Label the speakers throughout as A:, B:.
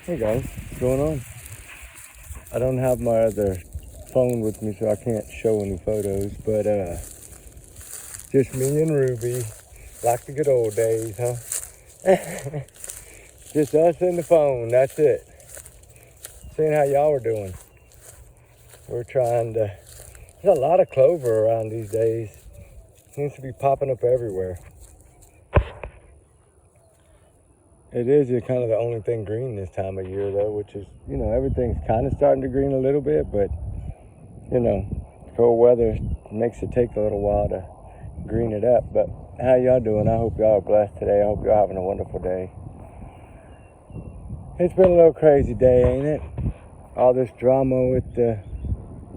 A: Hey guys, what's going on? I don't have my other phone with me, so I can't show any photos, but just me and Ruby, like the good old days, huh? Just us and the phone, that's it. Seeing how y'all were doing. We're trying to, there's a lot of clover around these days. Seems to be popping up everywhere. It is kind of the only thing green this time of year, though, which is, everything's kind of starting to green a little bit, but, cold weather makes it take a little while to green it up. But how y'all doing? I hope y'all are blessed today. I hope y'all having a wonderful day. It's been a little crazy day, ain't it? All this drama with the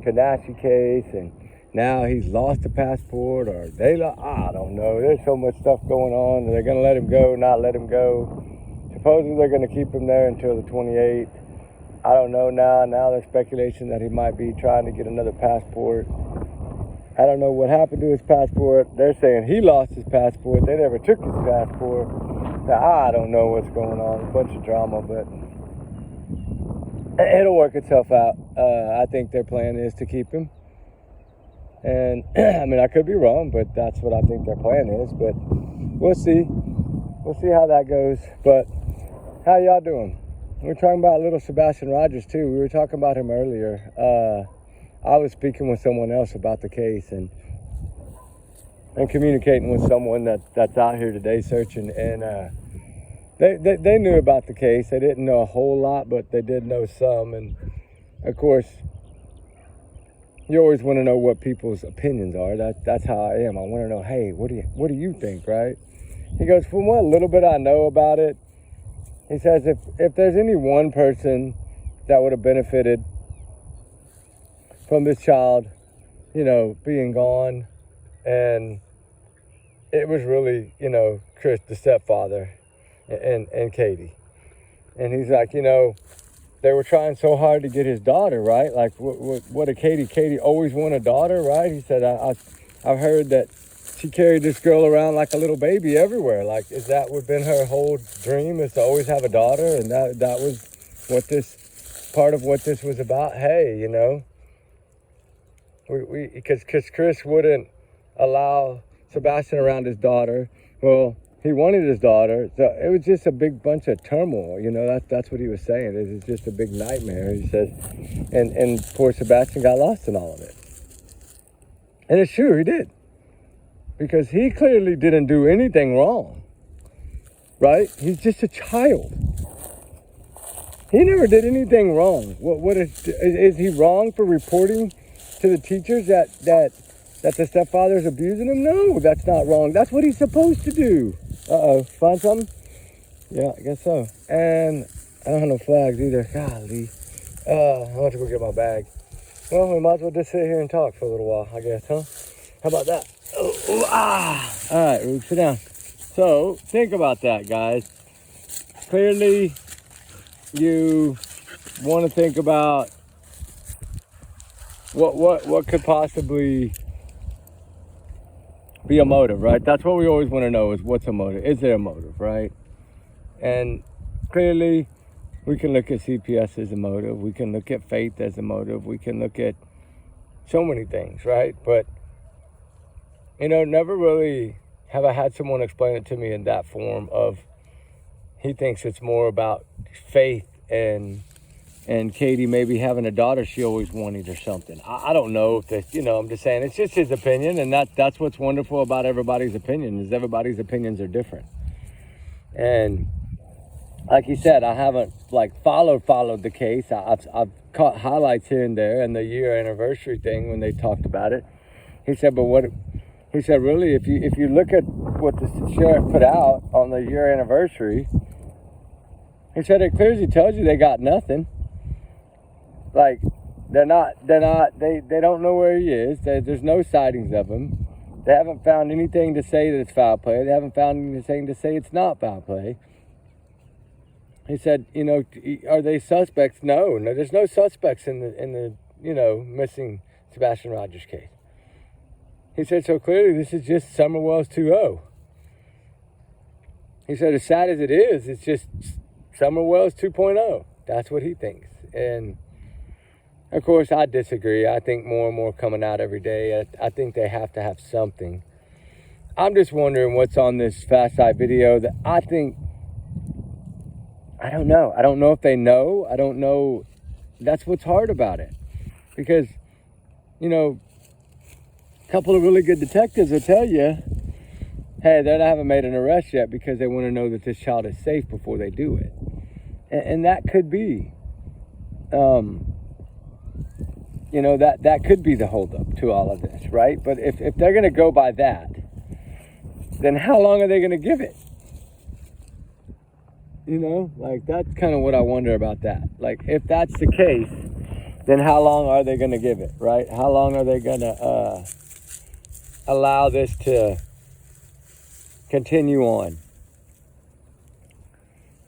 A: Kadashi case, and now he's lost the passport, or I don't know. There's so much stuff going on. They're going to let him go, not let him go. Supposedly they're going to keep him there until the 28th. I don't know now. Now there's speculation that he might be trying to get another passport. I don't know what happened to his passport. They're saying he lost his passport. They never took his passport. Now, I don't know what's going on. A bunch of drama, but it'll work itself out. I think their plan is to keep him. And, I could be wrong, but that's what I think their plan is. But we'll see. We'll see how that goes. But how y'all doing? We're talking about little Sebastian Rogers, too. We were talking about him earlier. I was speaking with someone else about the case and communicating with someone that's out here today searching. And they knew about the case. They didn't know a whole lot, but they did know some. And, of course, you always want to know what people's opinions are. That's how I am. I want to know, hey, what do you think, right? He goes, from what little bit I know about it, he says if there's any one person that would have benefited from this child, being gone, and it was really, Chris, the stepfather, and Katie. And he's like, they were trying so hard to get his daughter, right? Like, what a Katie? Katie always wanted a daughter, right? He said, I've heard that she carried this girl around like a little baby everywhere. Like, is that what been her whole dream, is to always have a daughter? And that was part of what this was about. Hey, because Chris wouldn't allow Sebastian around his daughter. Well, he wanted his daughter, so it was just a big bunch of turmoil. That's what he was saying. It was just a big nightmare. He says, and poor Sebastian got lost in all of it. And it's true, he did, because he clearly didn't do anything wrong, right? He's just a child. He never did anything wrong. What is he wrong for reporting to the teachers that the stepfather's abusing him? No, that's not wrong. That's what he's supposed to do. Find something? Yeah, I guess so. And I don't have no flags either. Golly. I'll have to go get my bag. Well, we might as well just sit here and talk for a little while, I guess, huh? How about that? All right, Rube, sit down. So, think about that, guys. Clearly, you want to think about what could possibly be a motive, right? That's what we always want to know, is what's a motive? Is there a motive, right? And clearly, we can look at CPS as a motive. We can look at faith as a motive. We can look at so many things, right? But, never really have I had someone explain it to me in that form of, he thinks it's more about faith and Katie maybe having a daughter she always wanted or something. I don't know if this, I'm just saying, it's just his opinion, and that's what's wonderful about everybody's opinion, is everybody's opinions are different. And like he said, I haven't followed the case. I've caught highlights here and there, and the year anniversary thing when they talked about it. He said, really, if you look at what the sheriff put out on the year anniversary, he said it clearly tells you they got nothing. Like, they don't know where he is. There's no sightings of him. They haven't found anything to say that it's foul play. They haven't found anything to say it's not foul play. He said, are they suspects? No, there's no suspects in the missing Sebastian Rogers case. He said, so clearly this is just Summerwell's 2.0. He said, as sad as it is, it's just Summerwell's 2.0. That's what he thinks. And of course, I disagree. I think more and more coming out every day. I think they have to have something. I'm just wondering what's on this fast light video that I don't know. I don't know if they know. I don't know. That's what's hard about it. Because, you know, a couple of really good detectives will tell you, hey, they haven't made an arrest yet because they want to know that this child is safe before they do it. And that could be, you know, that could be the holdup to all of this, right? But if they're going to go by that, then how long are they going to give it? You know, like, that's kind of what I wonder about that. Like, if that's the case, then how long are they going to give it, right? How long are they going to allow this to continue on?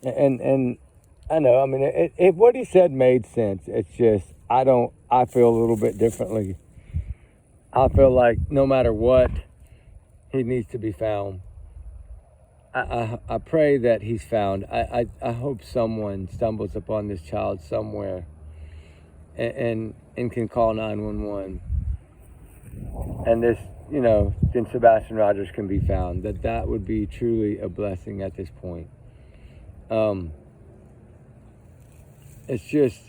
A: And I know, I mean, what he said made sense. It's just, I feel a little bit differently. I feel like no matter what, he needs to be found. I pray that he's found. I hope someone stumbles upon this child somewhere and can call 911. And this, you know, then Sebastian Rogers can be found. That would be truly a blessing at this point. It's just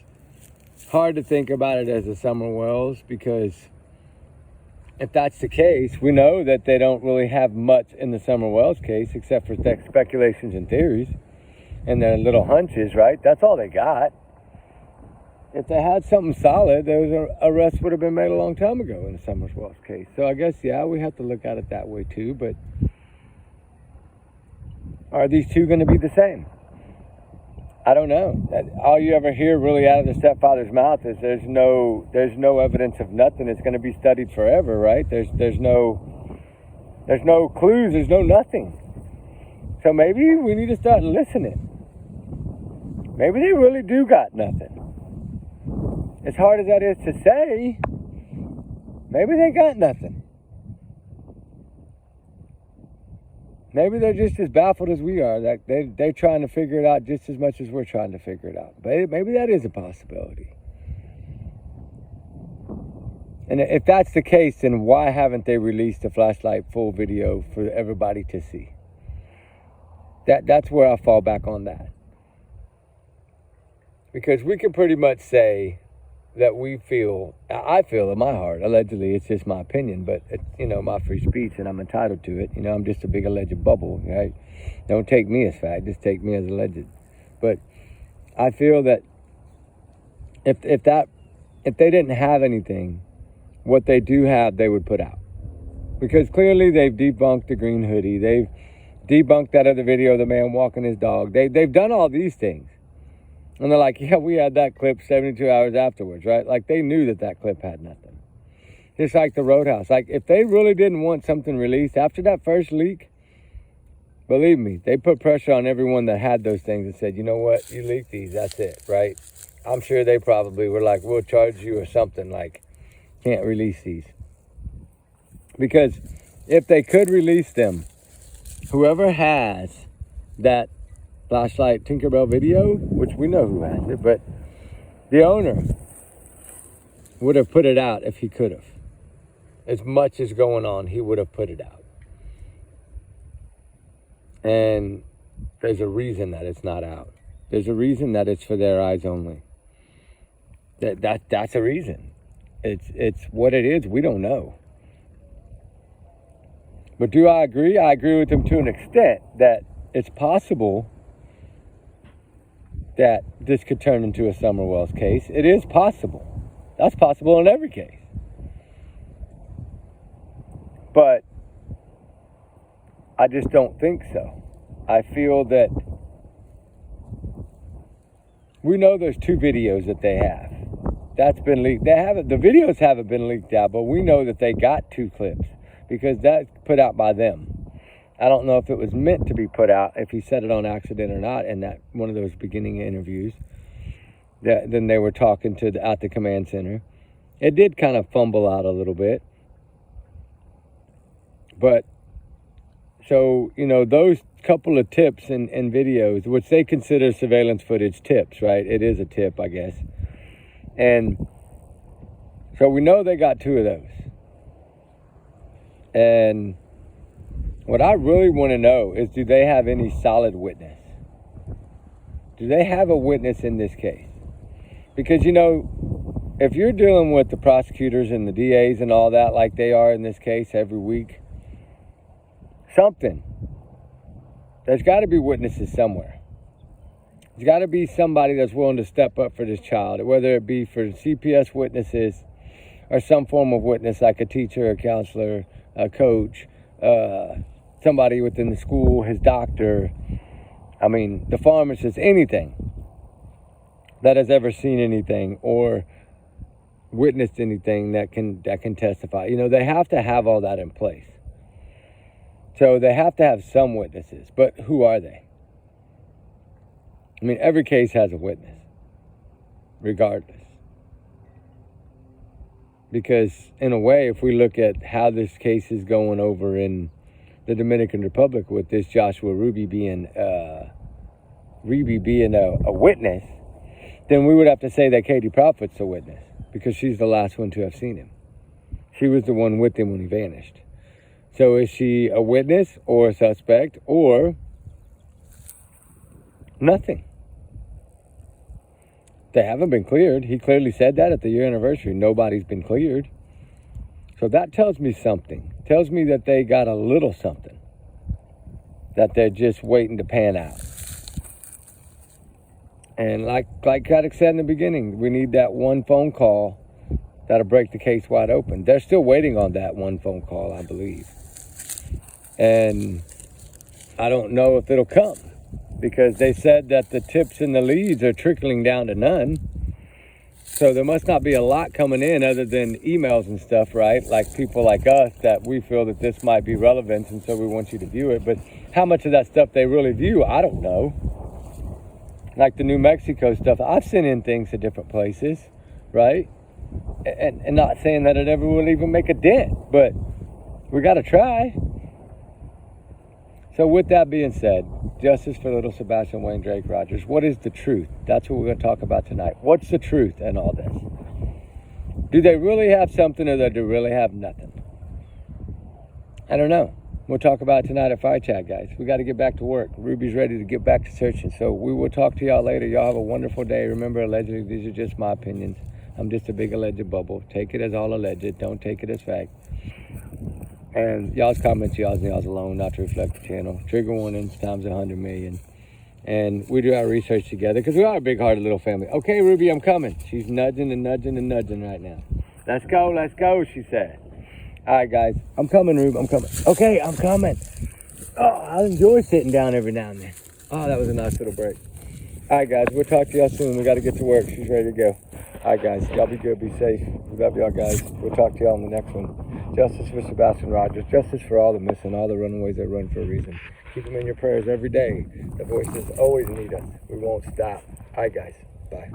A: hard to think about it as a Summer Wells, because if that's the case, we know that they don't really have much in the Summer Wells case except for speculations and theories and their little hunches, right? That's all they got. If they had something solid, those arrests would have been made a long time ago in the Summer Wells case. So I guess, yeah, we have to look at it that way too. But are these two going to be the same? I don't know. All you ever hear really out of the stepfather's mouth is there's no evidence of nothing. It's going to be studied forever, right? There's no clues. There's no nothing. So maybe we need to start listening. Maybe they really do got nothing. As hard as that is to say, maybe they got nothing. Maybe they're just as baffled as we are. That they're trying to figure it out just as much as we're trying to figure it out. Maybe that is a possibility. And if that's the case, then why haven't they released a flashlight full video for everybody to see? That's where I fall back on that. Because we can pretty much say that I feel in my heart, allegedly, it's just my opinion, but it's, you know, my free speech and I'm entitled to it. You know, I'm just a big alleged bubble, right? Don't take me as fact, just take me as alleged. But I feel that if they didn't have anything, what they do have, they would put out. Because clearly they've debunked the green hoodie. They've debunked that other video of the man walking his dog. They've done all these things. And they're like, yeah, we had that clip 72 hours afterwards, right? Like, they knew that clip had nothing. Just like the Roadhouse. Like, if they really didn't want something released after that first leak, believe me, they put pressure on everyone that had those things and said, you know what, you leaked these, that's it, right? I'm sure they probably were like, we'll charge you or something, like, can't release these. Because if they could release them, whoever has that flashlight Tinkerbell video, which we know who has it, but the owner would have put it out if he could have. As much as going on, he would have put it out. And there's a reason that it's not out. There's a reason that it's for their eyes only. That's a reason. It's what it is, we don't know. But do I agree? I agree with him to an extent that it's possible that this could turn into a Summer Wells case. It is possible. That's possible in every case. But I just don't think so. I feel that we know there's 2 videos that they have. That's been leaked. The videos haven't been leaked out, but we know that they got 2 clips because that's put out by them. I don't know if it was meant to be put out, if he said it on accident or not in that one of those beginning interviews. Then they were talking at the command center. It did kind of fumble out a little bit. But So, you know, those couple of tips and videos, which they consider surveillance footage tips, right? It is a tip, I guess. And so we know they got 2 of those. And what I really want to know is, do they have any solid witness? Do they have a witness in this case? Because, you know, if you're dealing with the prosecutors and the DAs and all that, like they are in this case every week, there's got to be witnesses somewhere. There's got to be somebody that's willing to step up for this child, whether it be for CPS witnesses or some form of witness, like a teacher, a counselor, a coach, somebody within the school, his doctor, I mean, the pharmacist, anything that has ever seen anything or witnessed anything that can testify. You know, they have to have all that in place. So they have to have some witnesses, but who are they? I mean, every case has a witness, regardless. Because in a way, if we look at how this case is going over in the Dominican Republic with this Joshua Ruby being a witness, then we would have to say that Katie Prophet's a witness, because she's the last one to have seen him. She was the one with him when he vanished. So is she a witness or a suspect or nothing? They haven't been cleared. He clearly said that at the year anniversary. Nobody's been cleared. So that tells me something. It tells me that they got a little something that they're just waiting to pan out. And like Kadek said in the beginning, we need that one phone call that'll break the case wide open. They're still waiting on that one phone call, I believe. And I don't know if it'll come, because they said that the tips and the leads are trickling down to none. So there must not be a lot coming in other than emails and stuff, right? Like people like us that we feel that this might be relevant, and so we want you to view it. But how much of that stuff they really view, I don't know. Like the New Mexico stuff, I've sent in things to different places, right? And not saying that it ever will even make a dent, but we got to try. So with that being said, justice for little Sebastian Wayne Drake Rogers. What is the truth? That's what we're going to talk about tonight. What's the truth in all this? Do they really have something, or do they really have nothing? I don't know. We'll talk about it tonight at Fire Chat, guys. We got to get back to work. Ruby's ready to get back to searching. So we will talk to y'all later. Y'all have a wonderful day. Remember, allegedly, these are just my opinions. I'm just a big alleged bubble. Take it as all alleged. Don't take it as fact. And y'all's comments, y'all's alone, not to reflect the channel. Trigger warnings times 100 million. And we do our research together, because we are a big-hearted little family. Okay, Ruby, I'm coming. She's nudging and nudging and nudging right now. Let's go, she said. All right, guys. I'm coming, Rube. I'm coming. Okay, I'm coming. Oh, I enjoy sitting down every now and then. Oh, that was a nice little break. All right, guys. We'll talk to y'all soon. We got to get to work. She's ready to go. All right, guys. Y'all be good. Be safe. We love y'all, guys. We'll talk to y'all on the next one. Justice for Sebastian Rogers. Justice for all the missing, all the runaways that run for a reason. Keep them in your prayers every day. The voices always need us. We won't stop. All right, guys. Bye.